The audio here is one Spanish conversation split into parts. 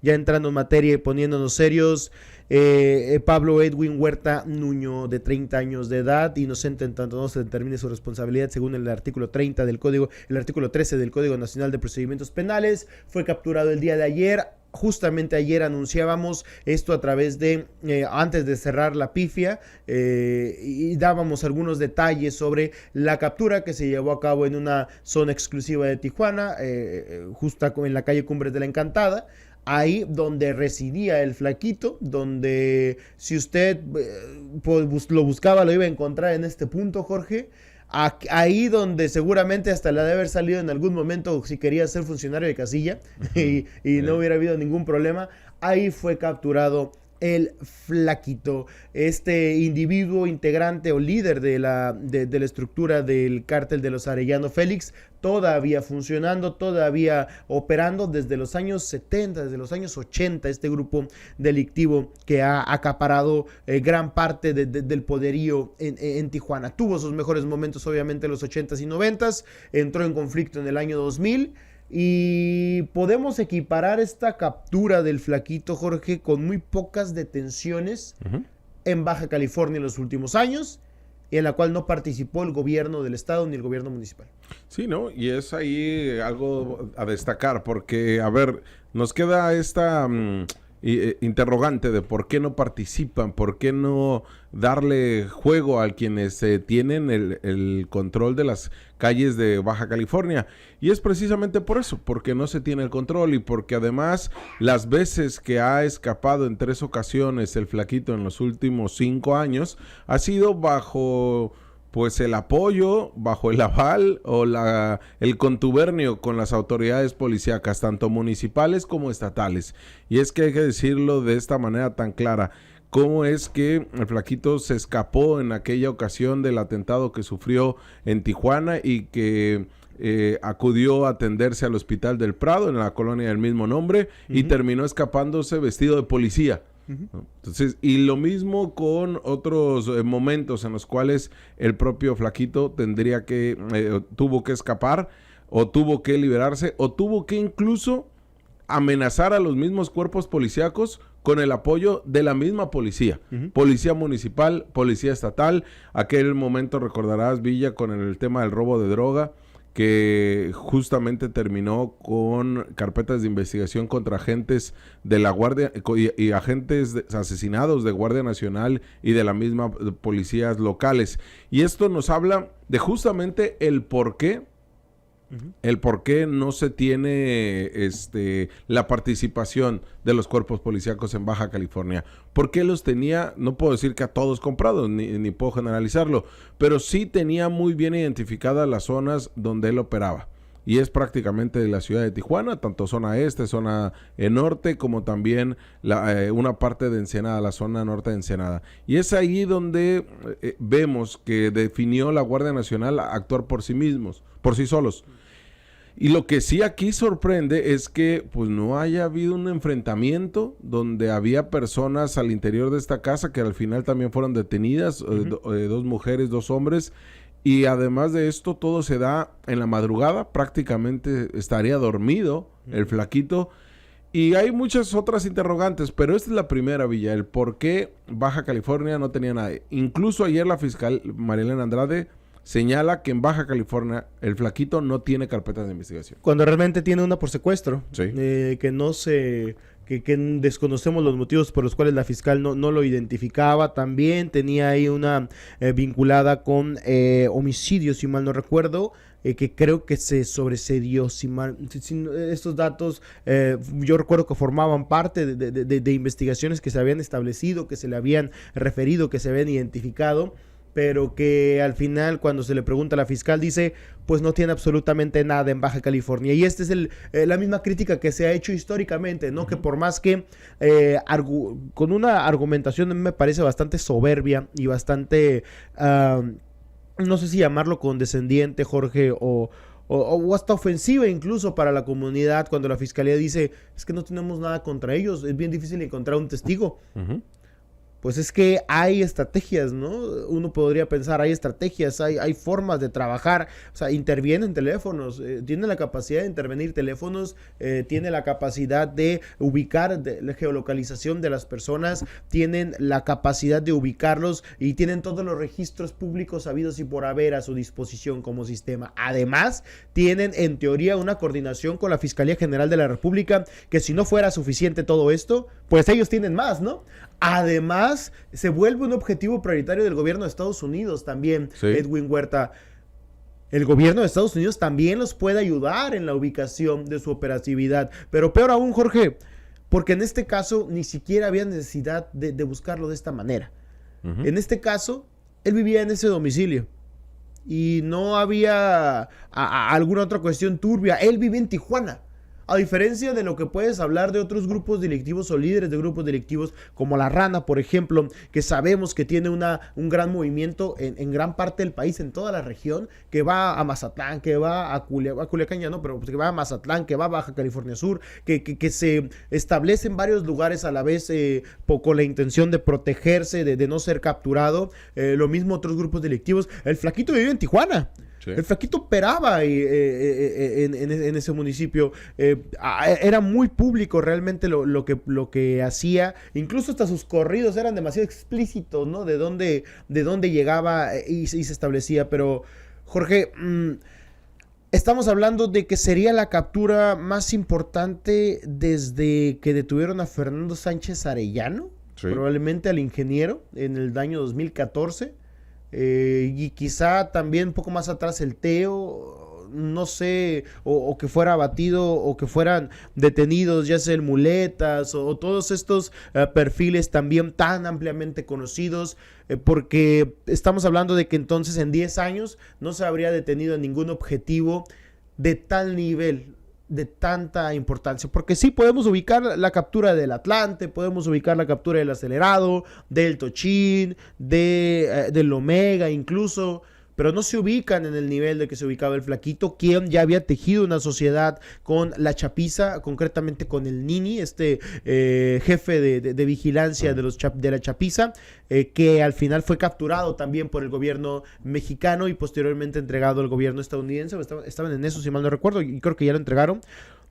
ya entrando en materia y poniéndonos serios, Pablo Edwin Huerta Nuño, de 30 años de edad, inocente en tanto no se determine su responsabilidad según el artículo 30 del Código, el artículo 13 del Código Nacional de Procedimientos Penales, fue capturado el día de ayer. Justamente ayer anunciábamos esto a través de, antes de cerrar la pifia, y dábamos algunos detalles sobre la captura que se llevó a cabo en una zona exclusiva de Tijuana, justo en la calle Cumbres de la Encantada, ahí donde residía el flaquito, donde si usted lo buscaba lo iba a encontrar en este punto, Jorge. Ahí donde seguramente hasta le ha de haber salido en algún momento si quería ser funcionario de casilla y no hubiera habido ningún problema. Ahí fue capturado el flaquito, este individuo integrante o líder de la estructura del cártel de los Arellano Félix, todavía funcionando, todavía operando desde los años 70, desde los años 80, este grupo delictivo que ha acaparado gran parte del poderío en Tijuana. Tuvo sus mejores momentos obviamente en los 80s y 90s, entró en conflicto en el año 2000, y podemos equiparar esta captura del flaquito, Jorge, con muy pocas detenciones en Baja California en los últimos años, y en la cual no participó el gobierno del estado ni el gobierno municipal. Sí, ¿no? Y es ahí algo a destacar, porque, a ver, nos queda esta interrogante de por qué no participan, por qué no darle juego a quienes tienen el control de las calles de Baja California. Y es precisamente por eso, porque no se tiene el control y porque además las veces que ha escapado en 3 ocasiones el flaquito en los últimos 5 años ha sido bajo pues el apoyo, bajo el aval o el contubernio con las autoridades policíacas, tanto municipales como estatales. Y es que hay que decirlo de esta manera tan clara. ¿Cómo es que el flaquito se escapó en aquella ocasión del atentado que sufrió en Tijuana y que acudió a atenderse al Hospital del Prado, en la colonia del mismo nombre, y terminó escapándose vestido de policía? Entonces, y lo mismo con otros momentos en los cuales el propio flaquito tendría que, tuvo que escapar, o tuvo que liberarse, o tuvo que incluso amenazar a los mismos cuerpos policíacos con el apoyo de la misma policía, policía municipal, policía estatal. Aquel momento recordarás, Villa, con el tema del robo de droga, que justamente terminó con carpetas de investigación contra agentes de la Guardia y agentes asesinados de Guardia Nacional y de la misma policías locales. Y esto nos habla de justamente el por qué no se tiene la participación de los cuerpos policíacos en Baja California. ¿Por qué los tenía? No puedo decir que a todos comprados, ni puedo generalizarlo, pero sí tenía muy bien identificadas las zonas donde él operaba. Y es prácticamente de la ciudad de Tijuana, tanto zona este, zona norte, como también una parte de Ensenada, la zona norte de Ensenada. Y es ahí donde vemos que definió la Guardia Nacional a actuar por sí mismos, por sí solos. Y lo que sí aquí sorprende es que pues no haya habido un enfrentamiento donde había personas al interior de esta casa que al final también fueron detenidas, 2 mujeres, 2 hombres. Y además de esto, todo se da en la madrugada, prácticamente estaría dormido el flaquito. Y hay muchas otras interrogantes, pero esta es la primera, Villa, el por qué Baja California no tenía nadie. Incluso ayer la fiscal Marilena Andrade señala que en Baja California el flaquito no tiene carpetas de investigación. Cuando realmente tiene una por secuestro, sí. Que no se... Que desconocemos los motivos por los cuales la fiscal no lo identificaba. También tenía ahí una vinculada con homicidio, si mal no recuerdo, que creo que se sobresedió. Estos datos yo recuerdo que formaban parte de investigaciones que se habían establecido, que se le habían referido, que se habían identificado, pero que al final, cuando se le pregunta a la fiscal, dice, pues no tiene absolutamente nada en Baja California. Y esta es la misma crítica que se ha hecho históricamente, ¿no? Que por más que con una argumentación me parece bastante soberbia y bastante, no sé si llamarlo condescendiente, Jorge, o hasta ofensiva incluso para la comunidad, cuando la fiscalía dice, es que no tenemos nada contra ellos, es bien difícil encontrar un testigo. Pues es que hay estrategias, ¿no? Uno podría pensar, hay estrategias, hay formas de trabajar, o sea, intervienen teléfonos, tiene la capacidad de intervenir teléfonos, tiene la capacidad de ubicar la geolocalización de las personas, tienen la capacidad de ubicarlos y tienen todos los registros públicos habidos y por haber a su disposición como sistema. Además, tienen en teoría una coordinación con la Fiscalía General de la República, que si no fuera suficiente todo esto, pues ellos tienen más, ¿no? Además, se vuelve un objetivo prioritario del gobierno de Estados Unidos también, sí. Edwin Huerta. El gobierno de Estados Unidos también los puede ayudar en la ubicación de su operatividad. Pero peor aún, Jorge, porque en este caso ni siquiera había necesidad de buscarlo de esta manera. En este caso, él vivía en ese domicilio y no había alguna otra cuestión turbia. Él vive en Tijuana. A diferencia de lo que puedes hablar de otros grupos delictivos o líderes de grupos delictivos como La Rana, por ejemplo, que sabemos que tiene un gran movimiento en gran parte del país, en toda la región, que va a Mazatlán, que va a Culiacán ya no, pero que va a Mazatlán, que va a Baja California Sur, que se establece en varios lugares a la vez con la intención de protegerse, de no ser capturado. Lo mismo otros grupos delictivos. El Flaquito vive en Tijuana. Sí. El Flaquito operaba en ese municipio. Era muy público realmente lo que hacía. Incluso hasta sus corridos eran demasiado explícitos, ¿no? De dónde llegaba y se establecía. Pero, Jorge, estamos hablando de que sería la captura más importante desde que detuvieron a Fernando Sánchez Arellano, sí. Probablemente al ingeniero, en el año 2014. Y quizá también un poco más atrás el Teo, no sé, o que fuera abatido o que fueran detenidos, ya sea el Muletas o todos estos perfiles también tan ampliamente conocidos, porque estamos hablando de que entonces en 10 años no se habría detenido a ningún objetivo de tal nivel, de tanta importancia, porque sí podemos ubicar la captura del Atlante, podemos ubicar la captura del Acelerado, del Tochín, del Omega incluso, pero no se ubican en el nivel de que se ubicaba el Flaquito, quien ya había tejido una sociedad con la Chapiza, concretamente con el Nini, jefe de vigilancia de la Chapiza, que al final fue capturado también por el gobierno mexicano y posteriormente entregado al gobierno estadounidense. Estaban en eso, si mal no recuerdo, y creo que ya lo entregaron.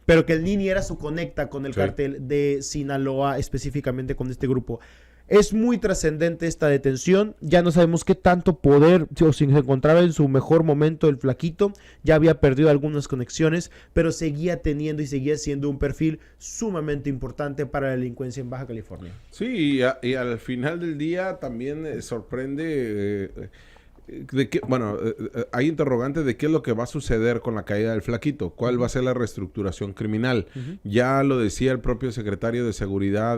Pero que el Nini era su conecta con el cártel de Sinaloa, específicamente con este grupo. Es muy trascendente esta detención, ya no sabemos qué tanto poder, o si se encontraba en su mejor momento el Flaquito, ya había perdido algunas conexiones, pero seguía teniendo y seguía siendo un perfil sumamente importante para la delincuencia en Baja California. Sí, y al final del día también sorprende... de qué, bueno, hay interrogantes de qué es lo que va a suceder con la caída del Flaquito, cuál va a ser la reestructuración criminal. Ya lo decía el propio secretario de Seguridad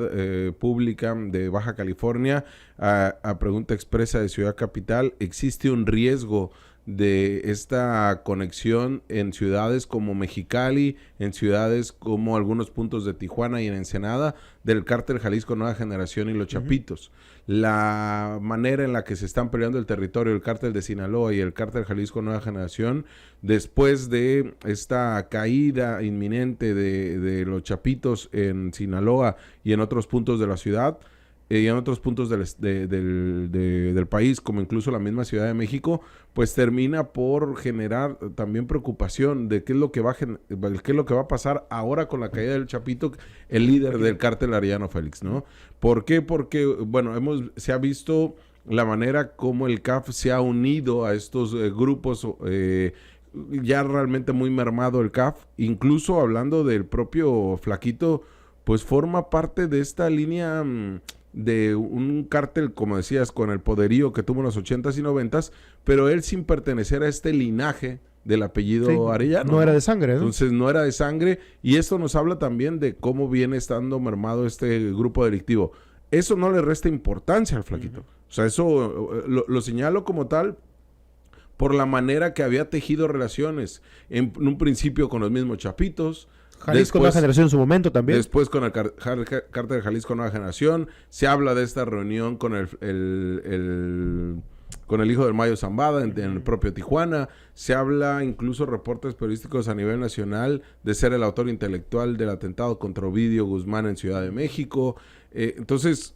Pública de Baja California a pregunta expresa de Ciudad Capital. Existe un riesgo de esta conexión en ciudades como Mexicali, en ciudades como algunos puntos de Tijuana y en Ensenada, del cártel Jalisco Nueva Generación y los Chapitos. La manera en la que se están peleando el territorio, el cártel de Sinaloa y el cártel Jalisco Nueva Generación, después de esta caída inminente de los Chapitos en Sinaloa y en otros puntos de la ciudad, y en otros puntos del país, como incluso la misma Ciudad de México, pues termina por generar también preocupación de qué es lo que va a pasar ahora con la caída del Chapito, el líder del cártel Arellano Félix, ¿no? ¿Por qué? Porque, bueno, se ha visto la manera como el CAF se ha unido a estos grupos, ya realmente muy mermado el CAF, incluso hablando del propio Flaquito, pues forma parte de esta línea de un cártel, como decías, con el poderío que tuvo en los 80s y 90s, pero él sin pertenecer a este linaje del apellido Arellano. No era de sangre, ¿no? Entonces no era de sangre, y esto nos habla también de cómo viene estando mermado este grupo delictivo. Eso no le resta importancia al Flaquito. O sea, eso lo señalo como tal por la manera que había tejido relaciones en un principio con los mismos Chapitos, Jalisco Nueva Generación en su momento también. Después con el cártel Jalisco Nueva Generación. Se habla de esta reunión con con el hijo del Mayo Zambada en el propio Tijuana. Se habla, incluso reportes periodísticos a nivel nacional, de ser el autor intelectual del atentado contra Ovidio Guzmán en Ciudad de México. Entonces,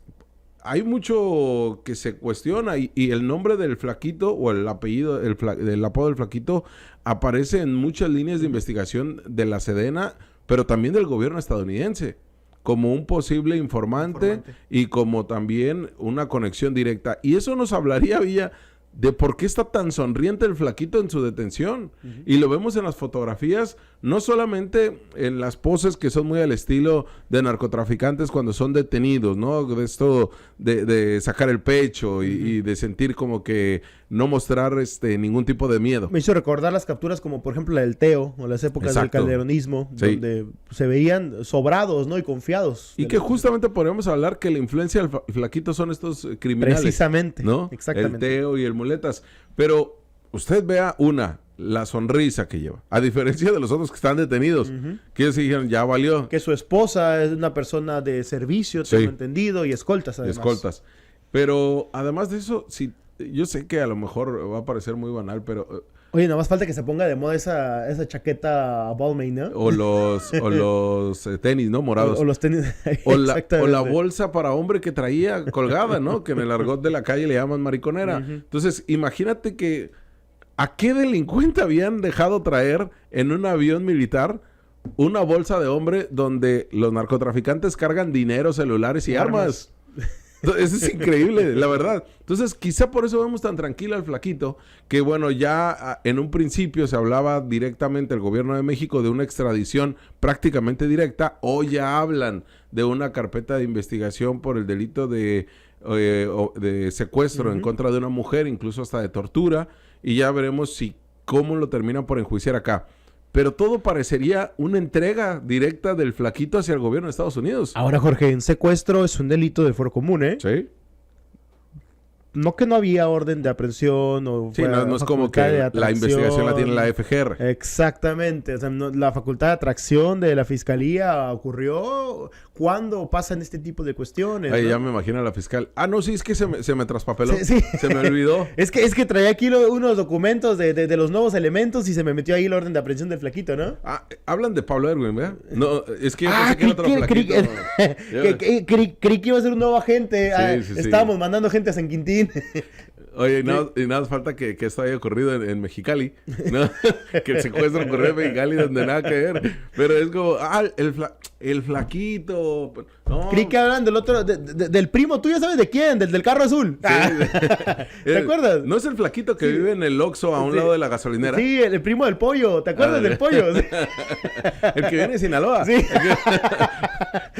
hay mucho que se cuestiona y el nombre del flaquito o el apellido, el apodo del flaquito aparece en muchas líneas de investigación de la Sedena, pero también del gobierno estadounidense, como un posible informante y como también una conexión directa. Y eso nos hablaría, Villa, de por qué está tan sonriente el flaquito en su detención. Y lo vemos en las fotografías, no solamente en las poses que son muy al estilo de narcotraficantes cuando son detenidos, ¿no? De esto de sacar el pecho y de sentir como que no mostrar ningún tipo de miedo. Me hizo recordar las capturas como por ejemplo la del Teo o las épocas del calderonismo, donde se veían sobrados, ¿no? Y confiados. Y que justamente podríamos hablar que la influencia del flaquito son estos criminales. Precisamente, ¿no? Exactamente. El Teo y el Muletas. Pero usted vea la sonrisa que lleva. A diferencia de los otros que están detenidos. Que ellos dijeron, ya valió. Que su esposa es una persona de servicio, tengo entendido, y escoltas además. Escoltas. Pero además de eso, yo sé que a lo mejor va a parecer muy banal, pero... Oye, nada más falta que se ponga de moda esa chaqueta Balmain, ¿no? O los tenis, ¿no? Morados. O los tenis. o la bolsa para hombre que traía colgada, ¿no? Que en el argot de la calle le llaman mariconera. Entonces, imagínate que ¿a qué delincuente habían dejado traer en un avión militar una bolsa de hombre donde los narcotraficantes cargan dinero, celulares y armas? Eso es increíble, la verdad. Entonces, quizá por eso vemos tan tranquilo al flaquito, que bueno, ya en un principio se hablaba directamente el gobierno de México de una extradición prácticamente directa, o ya hablan de una carpeta de investigación por el delito de secuestro en contra de una mujer, incluso hasta de tortura, y ya veremos cómo lo terminan por enjuiciar acá. Pero todo parecería una entrega directa del flaquito hacia el gobierno de Estados Unidos. Ahora, Jorge, un secuestro es un delito de fuero común, ¿eh? Sí. No que no había orden de aprehensión o... Sí, no es como que la investigación la tiene la FGR. Exactamente. O sea, la facultad de atracción de la fiscalía ocurrió cuando pasan este tipo de cuestiones. Ahí ¿no? Ya me imagino a la fiscal. No, sí, es que se me traspapeló. Sí. Se me olvidó. es que traía aquí unos documentos de los nuevos elementos y se me metió ahí la orden de aprehensión del flaquito, ¿no? Hablan de Pablo Erwin, ¿verdad? No, es que yo pensé que era otro flaquito. Creí que iba a ser un nuevo agente. Sí. Estábamos mandando gente a San Quintín. Oye, y nada falta que esto haya ocurrido en Mexicali, ¿no? Que el secuestro ocurrió en Mexicali donde nada que ver. Pero es como, el flaquito. No. Creí que hablan del otro, del primo tuyo, ¿sabes de quién? Del carro azul. Sí. ¿Te acuerdas? ¿No es el flaquito que vive en el Oxxo a un lado de la gasolinera? Sí, el primo del pollo. ¿Te acuerdas del pollo? El que viene de Sinaloa. Sí.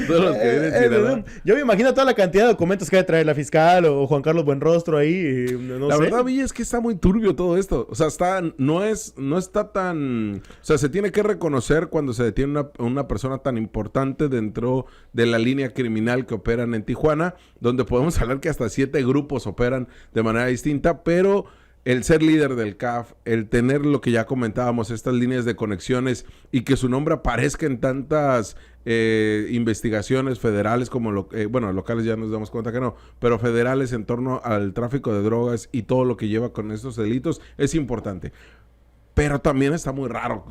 Todos los que vienen de Sinaloa. Yo me imagino toda la cantidad de documentos que debe traer la fiscal o Juan Carlos Buenrostro ahí. La verdad, Villa, es que está muy turbio todo esto. O sea, no está tan... O sea, se tiene que reconocer cuando se detiene una persona tan importante dentro de la línea criminal que operan en Tijuana, donde podemos hablar que hasta 7 grupos operan de manera distinta, pero el ser líder del CAF, el tener lo que ya comentábamos, estas líneas de conexiones y que su nombre aparezca en tantas investigaciones federales como locales ya nos damos cuenta que no, pero federales en torno al tráfico de drogas y todo lo que lleva con estos delitos es importante. Pero también está muy raro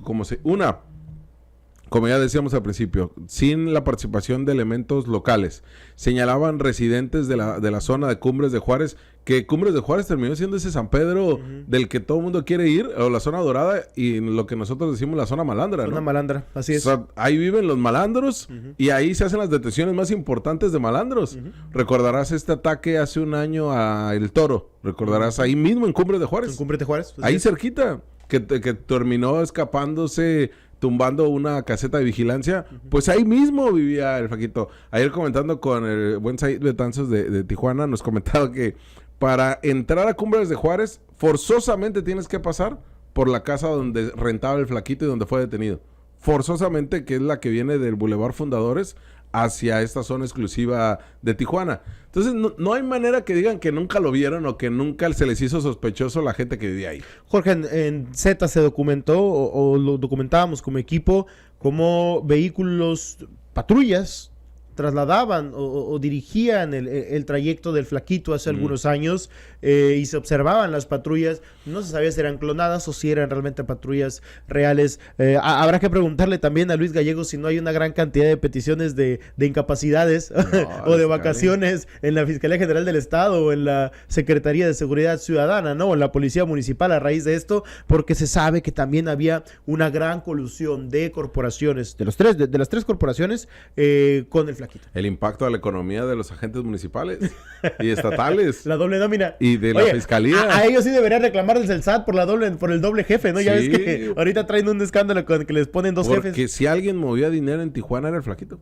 como ya decíamos al principio, sin la participación de elementos locales. Señalaban residentes de la zona de Cumbres de Juárez, que Cumbres de Juárez terminó siendo ese San Pedro del que todo el mundo quiere ir, o la zona dorada, y lo que nosotros decimos la zona malandra, ¿no? Zona malandra, así es. O sea, ahí viven los malandros y ahí se hacen las detenciones más importantes de malandros. Recordarás este ataque hace un año a El Toro. Recordarás ahí mismo en Cumbres de Juárez. En Cumbres de Juárez. Ahí cerquita, que terminó escapándose, tumbando una caseta de vigilancia, pues ahí mismo vivía el flaquito. Ayer comentando con el buen Said Betanzos de Tijuana, nos comentaba que para entrar a Cumbres de Juárez, forzosamente tienes que pasar por la casa donde rentaba el flaquito y donde fue detenido. Forzosamente, que es la que viene del Boulevard Fundadores hacia esta zona exclusiva de Tijuana. Entonces, no hay manera que digan que nunca lo vieron o que nunca se les hizo sospechoso la gente que vivía ahí. Jorge, en Z se documentó o lo documentábamos como equipo, como vehículos, patrullas, trasladaban o dirigían el trayecto del Flaquito hace algunos años y se observaban las patrullas. No se sabía si eran clonadas o si eran realmente patrullas reales. Habrá que preguntarle también a Luis Gallego si no hay una gran cantidad de peticiones de incapacidades o de vacaciones en la Fiscalía General del Estado o en la Secretaría de Seguridad Ciudadana, ¿no? O en la Policía Municipal a raíz de esto, porque se sabe que también había una gran colusión de corporaciones, de las tres corporaciones con el Flaquito. El impacto a la economía de los agentes municipales y estatales. La doble nómina. Y de la fiscalía. A ellos sí deberían reclamarles el SAT por el doble jefe, ¿no? Ya Sí. ves que ahorita traen un escándalo con que les ponen dos jefes. Porque si alguien movía dinero en Tijuana era el Flaquito.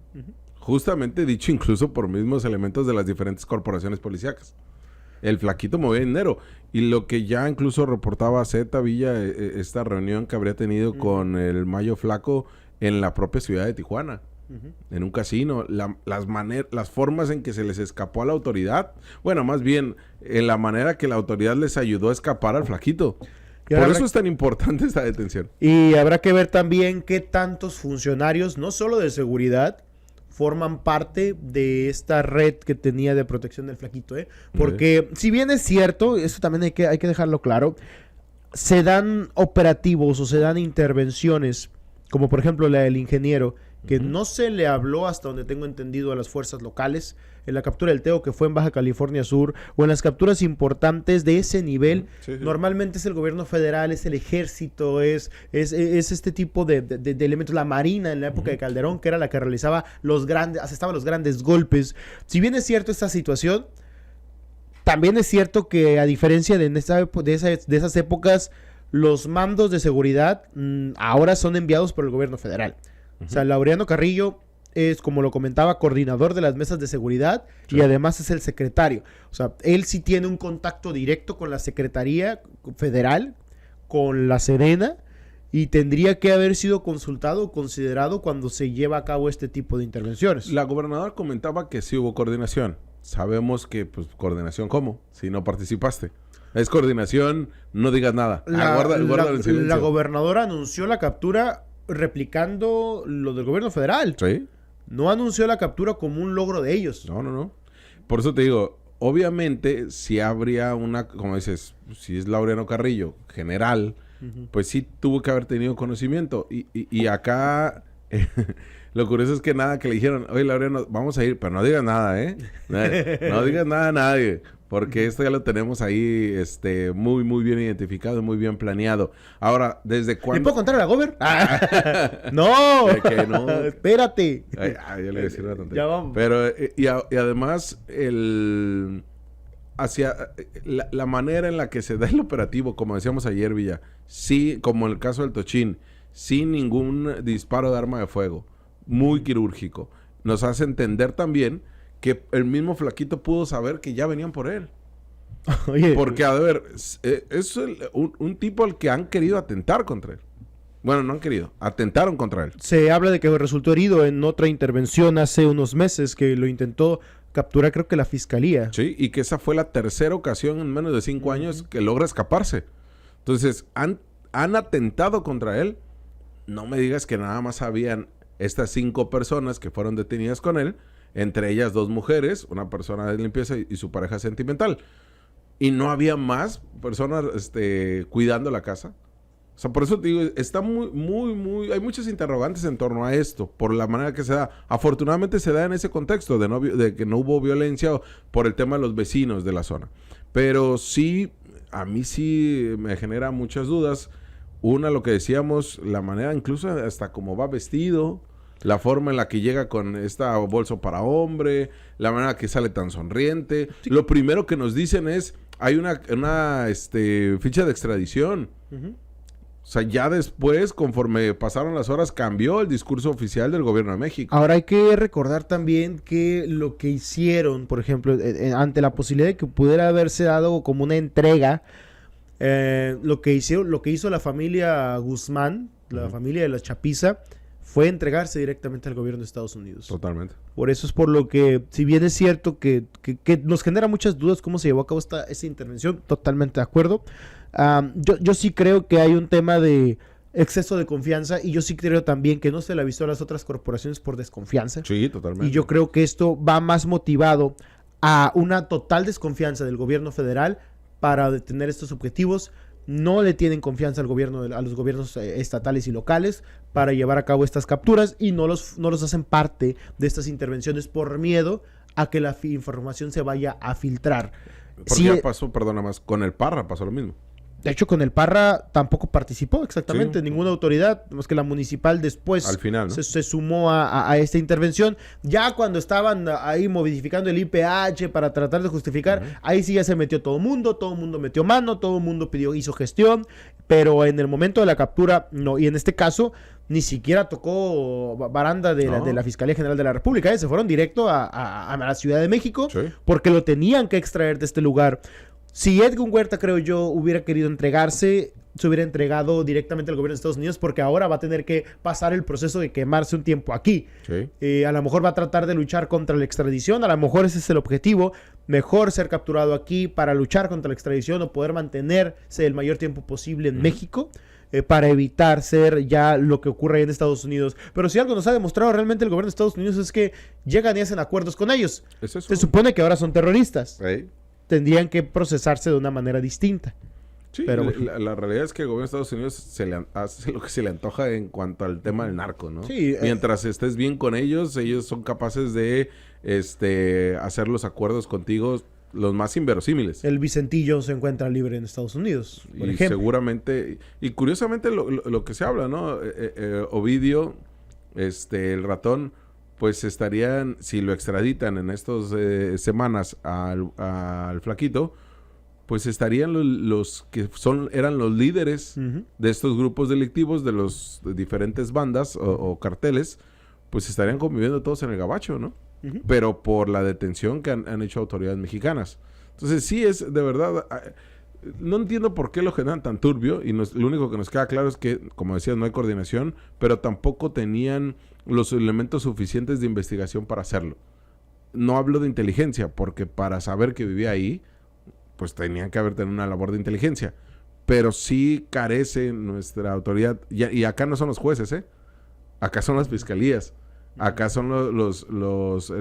Justamente dicho incluso por mismos elementos de las diferentes corporaciones policíacas. El Flaquito movía dinero. Y lo que ya incluso reportaba Zeta Villa, esta reunión que habría tenido con el Mayo Flaco en la propia ciudad de Tijuana. En un casino, las formas en que se les escapó a la autoridad, bueno, más bien en la manera que la autoridad les ayudó a escapar al Flaquito. Por eso es tan importante esta detención. Y habrá que ver también qué tantos funcionarios, no solo de seguridad, forman parte de esta red que tenía de protección del Flaquito, ¿eh? Porque si bien es cierto, eso también hay que dejarlo claro, se dan operativos o se dan intervenciones, como por ejemplo la del ingeniero, que no se le habló, hasta donde tengo entendido, a las fuerzas locales, en la captura del Teo, que fue en Baja California Sur, o en las capturas importantes de ese nivel. Normalmente es el gobierno federal, es el ejército, es este tipo de elementos, la marina en la época de Calderón, que era la que realizaba asestaba los grandes golpes. Si bien es cierto esta situación, también es cierto que, a diferencia de esas épocas, los mandos de seguridad ahora son enviados por el gobierno federal. O sea, Laureano Carrillo es, como lo comentaba, coordinador de las mesas de seguridad y además es el secretario. O sea, él sí tiene un contacto directo con la Secretaría Federal, con la Sedena, y tendría que haber sido consultado o considerado cuando se lleva a cabo este tipo de intervenciones. La gobernadora comentaba que sí hubo coordinación. Sabemos que, pues, coordinación, ¿cómo? Si no participaste. Es coordinación, no digas nada. Guarda el silencio. La gobernadora anunció la captura replicando lo del gobierno federal. Sí. No anunció la captura como un logro de ellos. No. Por eso te digo, obviamente, si habría como dices, si es Laureano Carrillo, general, pues sí tuvo que haber tenido conocimiento. Y acá, lo curioso es que nada, que le dijeron, oye, Laureano, vamos a ir, pero no digas nada, ¿eh? No digas nada a nadie. Porque esto ya lo tenemos ahí muy, muy bien identificado, muy bien planeado. Ahora, ¿desde cuándo? ¿Le puedo contar a la gober? ¡No! Que no. Espérate. Yo le voy a decir una tontería. Ya vamos. Pero, y además, la manera en la que se da el operativo, como decíamos ayer, Villa, sí, como en el caso del Tochín, sin ningún disparo de arma de fuego, muy quirúrgico, nos hace entender también que el mismo Flaquito pudo saber que ya venían por él. Oye, porque, a ver, es un tipo al que han querido atentar contra él. Bueno, no han querido, atentaron contra él. Se habla de que resultó herido en otra intervención hace unos meses, que lo intentó capturar, creo que la fiscalía. Sí, y que esa fue la tercera ocasión en menos de 5 años que logra escaparse. Entonces, han atentado contra él. No me digas que nada más habían estas 5 personas que fueron detenidas con él, entre ellas 2 mujeres, una persona de limpieza y su pareja sentimental. Y no había más personas cuidando la casa. O sea, por eso te digo, está muy... Hay muchos interrogantes en torno a esto, por la manera que se da. Afortunadamente se da en ese contexto de que no hubo violencia por el tema de los vecinos de la zona. Pero sí, a mí sí me genera muchas dudas. Una, lo que decíamos, la manera incluso hasta cómo va vestido, la forma en la que llega con esta bolsa para hombre, la manera que sale tan sonriente. Sí. Lo primero que nos dicen es, hay una ficha de extradición. O sea, ya después, conforme pasaron las horas, cambió el discurso oficial del gobierno de México. Ahora hay que recordar también que lo que hicieron, por ejemplo, ante la posibilidad de que pudiera haberse dado como una entrega, lo que hizo la familia Guzmán, la familia de la Chapiza, fue entregarse directamente al gobierno de Estados Unidos. Totalmente. Por eso es por lo que, si bien es cierto que nos genera muchas dudas cómo se llevó a cabo esta intervención, totalmente de acuerdo. Yo sí creo que hay un tema de exceso de confianza, y yo sí creo también que no se le avisó a las otras corporaciones por desconfianza. Sí, totalmente. Y yo creo que esto va más motivado a una total desconfianza del gobierno federal para detener estos objetivos. No le tienen confianza al gobierno, a los gobiernos estatales y locales para llevar a cabo estas capturas, y no los hacen parte de estas intervenciones por miedo a que la información se vaya a filtrar. Porque Sí, ya pasó, perdona más, con el Parra pasó lo mismo. de hecho, con el Parra tampoco participó exactamente Sí. ninguna autoridad, más que la municipal después Al final, ¿no? se sumó a esta intervención. Ya cuando estaban ahí modificando el IPH para tratar de justificar, ahí sí ya se metió todo el mundo metió mano, todo el mundo hizo gestión, pero en el momento de la captura no, y en este caso ni siquiera tocó baranda de la Fiscalía General de la República, se fueron directo a la Ciudad de México, Sí. porque lo tenían que extraer de este lugar. Si Edwin Huerta, creo yo, hubiera querido entregarse, se hubiera entregado directamente al gobierno de Estados Unidos, porque ahora va a tener que pasar el proceso de quemarse un tiempo aquí. Sí. A lo mejor va a tratar de luchar contra la extradición, a lo mejor ese es el objetivo, mejor ser capturado aquí para luchar contra la extradición o poder mantenerse el mayor tiempo posible en México, para evitar ser ya lo que ocurre ahí en Estados Unidos. Pero si algo nos ha demostrado realmente el gobierno de Estados Unidos es que llegan y hacen acuerdos con ellos. ¿Es eso? Se supone que ahora son terroristas. Sí. Tendrían que procesarse de una manera distinta. Sí, Pero la realidad es que el gobierno de Estados Unidos se le hace lo que se le antoja en cuanto al tema del narco, ¿no? Sí, Mientras estés bien con ellos son capaces de hacer los acuerdos contigo los más inverosímiles. el Vicentillo se encuentra libre en Estados Unidos, por Y ejemplo. seguramente, y curiosamente lo que se habla, ¿no? Ovidio, el ratón, pues estarían, si lo extraditan en estas semanas al flaquito, pues estarían los que eran los líderes de estos grupos delictivos, de los diferentes bandas o carteles, pues estarían conviviendo todos en el gabacho, ¿no? Pero por la detención que han hecho autoridades mexicanas. Entonces sí es de verdad, no entiendo por qué lo generan tan turbio, y lo único que nos queda claro es que, como decías, no hay coordinación, pero tampoco tenían los elementos suficientes de investigación para hacerlo. No hablo de inteligencia, porque para saber que vivía ahí, pues tenían que haber tenido una labor de inteligencia. Pero sí carece nuestra autoridad, y acá no son los jueces, acá son las fiscalías, acá son los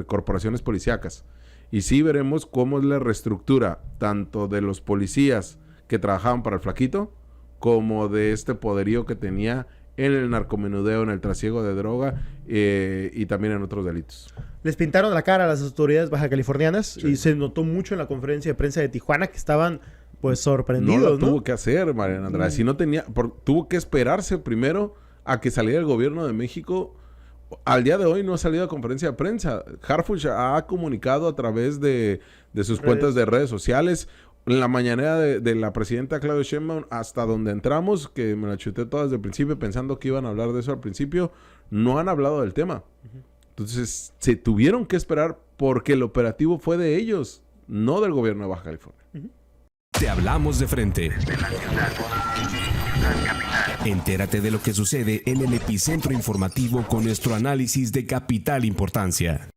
corporaciones policíacas. Y sí veremos cómo es la reestructura tanto de los policías que trabajaban para el flaquito, como de este poderío que tenía en el narcomenudeo, en el trasiego de droga y también en otros delitos. Les pintaron la cara a las autoridades bajacalifornianas, Sí. y se notó mucho en la conferencia de prensa de Tijuana que estaban pues No sorprendidos, lo ¿no? tuvo que hacer, Mariana Andrade. Si no tenía, tuvo que esperarse primero a que saliera el gobierno de México. Al día de hoy no ha salido a conferencia de prensa. Harfuch ha comunicado a través de sus cuentas de redes sociales. En la mañanera de la presidenta Claudia Sheinbaum, hasta donde entramos, que me la chuté toda desde el principio pensando que iban a hablar de eso al principio, no han hablado del tema. Entonces se tuvieron que esperar porque el operativo fue de ellos, no del gobierno de Baja California. Te hablamos de frente. Entérate de lo que sucede en el epicentro informativo con nuestro análisis de capital importancia.